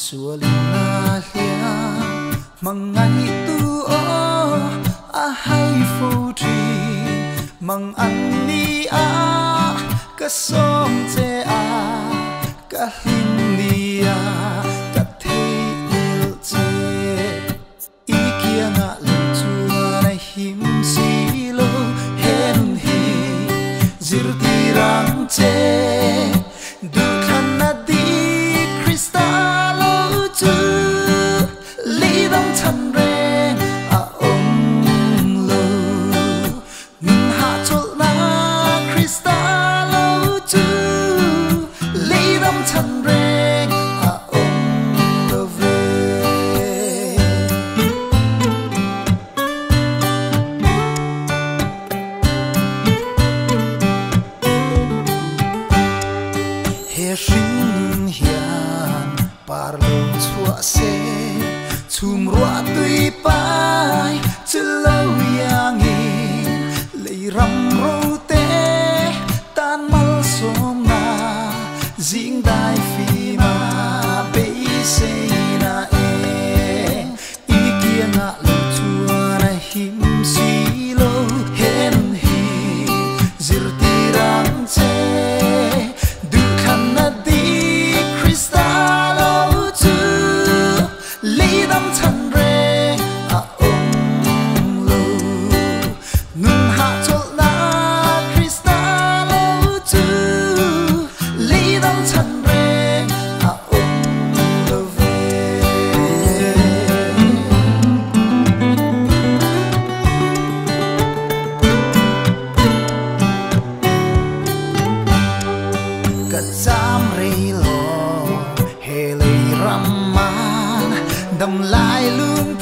xua na lia mang ngày tu o a hay phô trì mang ăn ni a ka som che a ka hin ni a ka thei il che i kia nga len chua na him si lo hen hi zir ti rang che du khan na di kristalo chu li dam chan re a lo min ha chol na kristalo chu li dam chan re a lo ve he shin hian par lung chua se chum ruwa tui pai chilo yang in lei ram ro te tan mal som na zing dai fi ma pe se na e i kia na lu chua na him si lo hen hi zir ti rang che du khan na di kristalo chu li dam chan re a lo nun ha chol na kristalo chu li dam chan re a lo ve ka cham re lo he lei ram man đầm lại lung